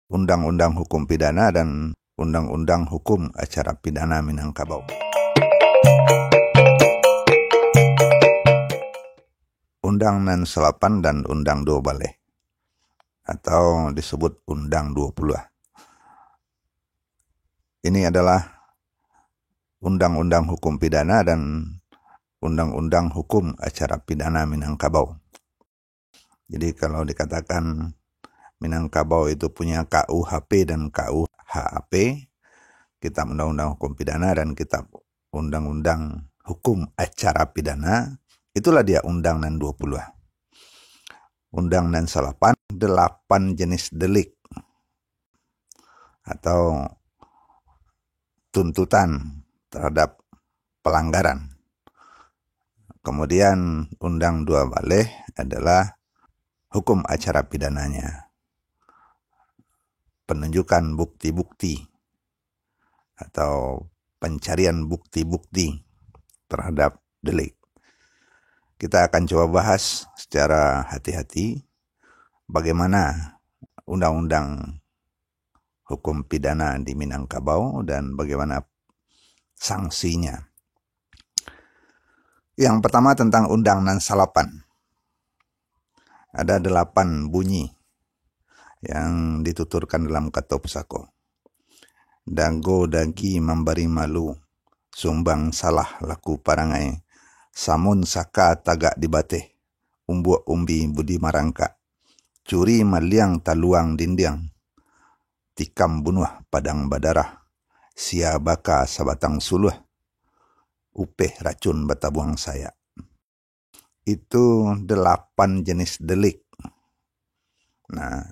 Undang-Undang Hukum Pidana dan Undang-Undang Hukum Acara Pidana Minangkabau. Undang Nan 8 dan Undang 2 Baleh atau disebut Undang 20. Ini adalah Undang-Undang Hukum Pidana dan Undang-Undang Hukum Acara Pidana Minangkabau. Jadi kalau dikatakan Minangkabau itu punya KUHP dan KUHAP, Kitab Undang-Undang Hukum Pidana dan Kitab Undang-Undang Hukum Acara Pidana, itulah dia Undang Nan 20. Undang Nan 8 jenis delik atau tuntutan terhadap pelanggaran. Kemudian Undang 2 Baleh adalah hukum acara pidananya, penunjukan bukti-bukti atau pencarian bukti-bukti terhadap delik. Kita akan coba bahas secara hati-hati bagaimana undang-undang hukum pidana di Minangkabau dan bagaimana sanksinya. Yang pertama tentang Undang Nan 8. Ada 8 bunyi yang dituturkan dalam kata pusako. Dago dagi memberi malu, sumbang salah laku parangai, samun saka tagak dibateh, umbuak umbi budi marangka, curi maliang taluang dindiang, tikam bunuh padang badarah, sia baka sabatang suluh, upeh racun batabuang saya. Itu 8 jenis delik. Nah,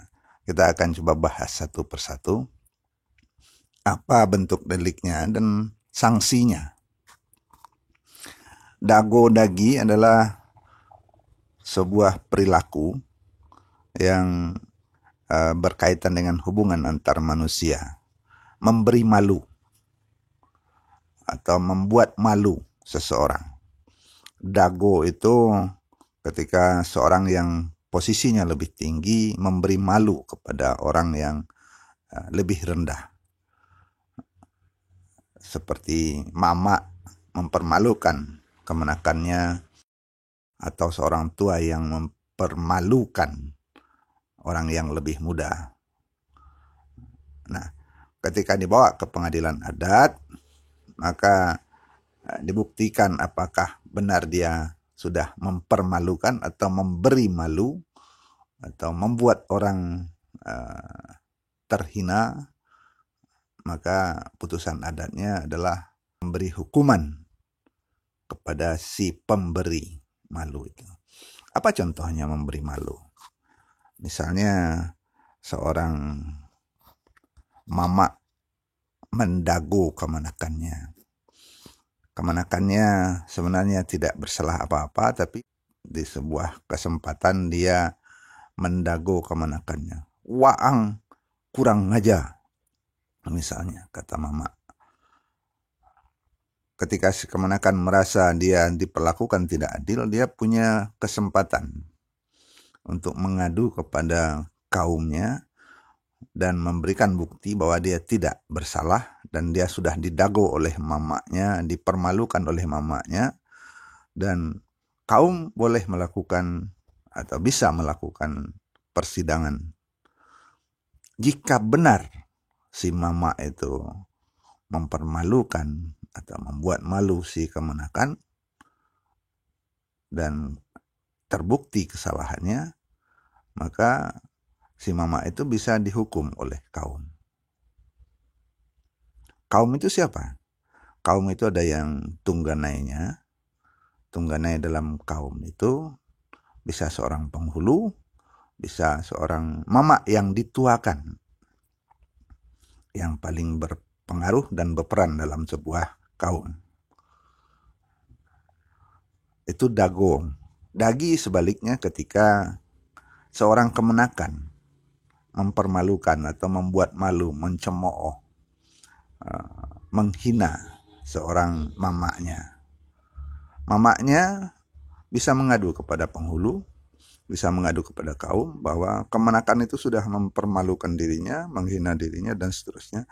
kita akan coba bahas satu persatu apa bentuk deliknya dan sanksinya. Dago dagi adalah sebuah perilaku yang berkaitan dengan hubungan antar manusia. Memberi malu atau membuat malu seseorang. Dago itu ketika seorang yang posisinya lebih tinggi memberi malu kepada orang yang lebih rendah. Seperti mama mempermalukan kemenakannya atau seorang tua yang mempermalukan orang yang lebih muda. Nah, ketika dibawa ke pengadilan adat, maka dibuktikan apakah benar dia sudah mempermalukan atau memberi malu atau membuat orang terhina, maka putusan adatnya adalah memberi hukuman kepada si pemberi malu itu. Apa contohnya memberi malu? Misalnya seorang mama mendago kemenakannya. Kemenakannya sebenarnya tidak bersalah apa-apa, tapi di sebuah kesempatan dia mendago kemenakannya. Waang kurang ngaja, misalnya kata mama. Ketika si kemenakan merasa dia diperlakukan tidak adil, dia punya kesempatan untuk mengadu kepada kaumnya dan memberikan bukti bahwa dia tidak bersalah dan dia sudah didago oleh mamanya, dipermalukan oleh mamanya, dan kaum boleh melakukan atau bisa melakukan persidangan. Jika benar si mama itu mempermalukan atau membuat malu si kemenakan dan terbukti kesalahannya, maka si mama itu bisa dihukum oleh kaum. Kaum itu siapa? Kaum itu ada yang tungganainya. Tungganai dalam kaum itu bisa seorang penghulu, bisa seorang mama yang dituakan, yang paling berpengaruh dan berperan dalam sebuah kaum. Itu dago. Dagi sebaliknya ketika seorang kemenakan mempermalukan atau membuat malu, mencemooh, menghina seorang mamanya. Mamanya bisa mengadu kepada penghulu bisa mengadu kepada kaum bahwa kemenakan itu sudah mempermalukan dirinya, menghina dirinya, dan seterusnya.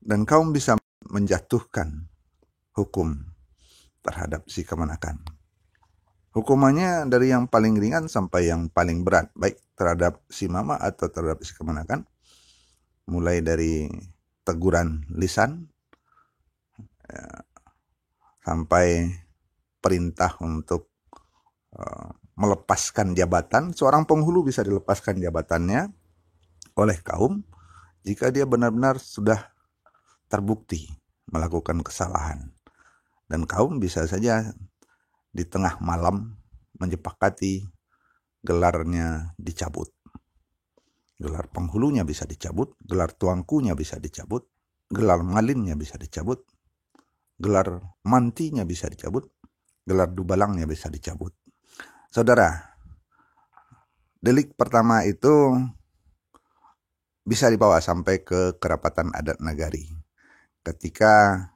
Dan kaum bisa menjatuhkan hukum terhadap si kemenakan. Hukumannya dari yang paling ringan sampai yang paling berat, baik terhadap si mama atau terhadap si kemenakan, mulai dari teguran lisan sampai perintah untuk melepaskan jabatan. Seorang penghulu bisa dilepaskan jabatannya oleh kaum jika dia benar-benar sudah terbukti melakukan kesalahan. Dan kaum bisa saja di tengah malam menyepakati gelarnya dicabut. Gelar penghulunya bisa dicabut, gelar tuankunya bisa dicabut, gelar malinnya bisa dicabut, gelar mantinya bisa dicabut, gelar dubalangnya bisa dicabut. Saudara, delik pertama itu bisa dibawa sampai ke kerapatan adat nagari. Ketika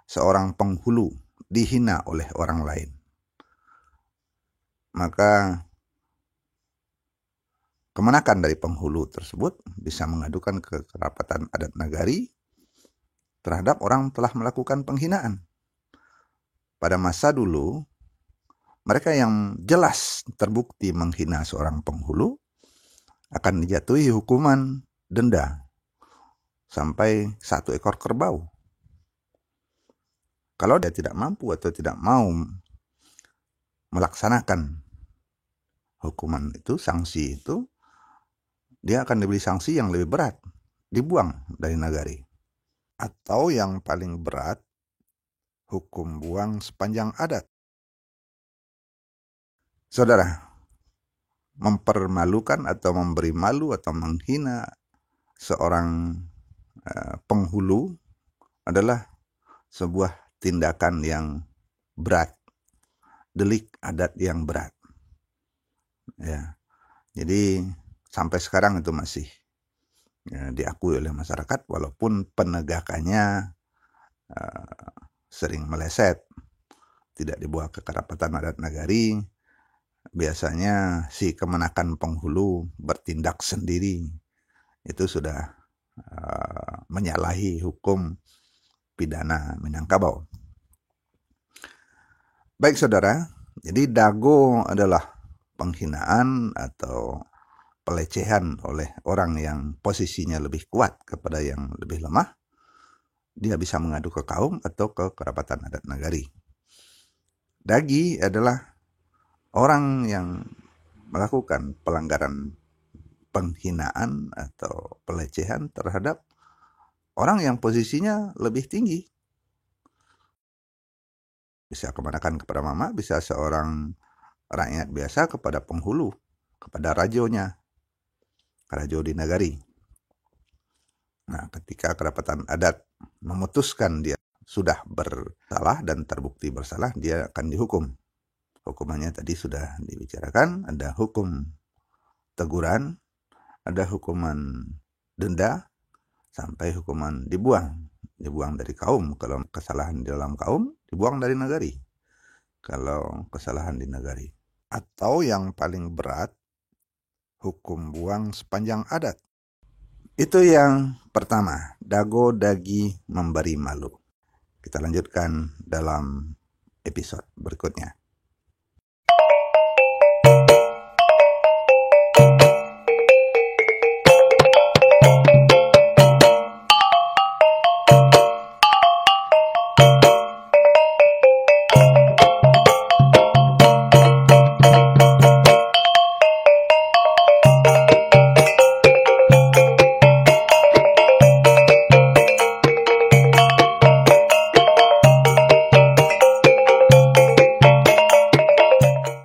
seorang penghulu dihina oleh orang lain, maka kemenakan dari penghulu tersebut bisa mengadukan ke kerapatan adat nagari terhadap orang telah melakukan penghinaan. Pada masa dulu, mereka yang jelas terbukti menghina seorang penghulu akan dijatuhi hukuman denda sampai 1 ekor kerbau. Kalau dia tidak mampu atau tidak mau melaksanakan hukuman itu, sanksi itu, dia akan diberi sanksi yang lebih berat, dibuang dari nagari. Atau yang paling berat, hukum buang sepanjang adat. Saudara, mempermalukan atau memberi malu atau menghina seorang penghulu adalah sebuah tindakan yang berat, delik adat yang berat. Ya, jadi sampai sekarang itu masih diakui oleh masyarakat, walaupun penegakannya sering meleset, tidak dibawa ke kerapatan adat nagari. Biasanya si kemenakan penghulu bertindak sendiri, itu sudah menyalahi hukum pidana Minangkabau. Baik saudara, jadi dago adalah penghinaan atau pelecehan oleh orang yang posisinya lebih kuat kepada yang lebih lemah. Dia bisa mengadu ke kaum atau ke kerapatan adat nagari. Dagi adalah orang yang melakukan pelanggaran penghinaan atau pelecehan terhadap orang yang posisinya lebih tinggi. Bisa kemenakan kepada mama, bisa seorang rakyat biasa kepada penghulu, kepada rajonya, rajo di nagari. Nah, ketika kerapatan adat memutuskan dia sudah bersalah dan terbukti bersalah, dia akan dihukum. Hukumannya tadi sudah dibicarakan, ada hukum teguran, ada hukuman denda, sampai hukuman dibuang dari kaum. Kalau kesalahan di dalam kaum, dibuang dari nagari. Kalau kesalahan di nagari. Atau yang paling berat, hukum buang sepanjang adat. Itu yang pertama, dago dagi memberi malu. Kita lanjutkan dalam episode berikutnya.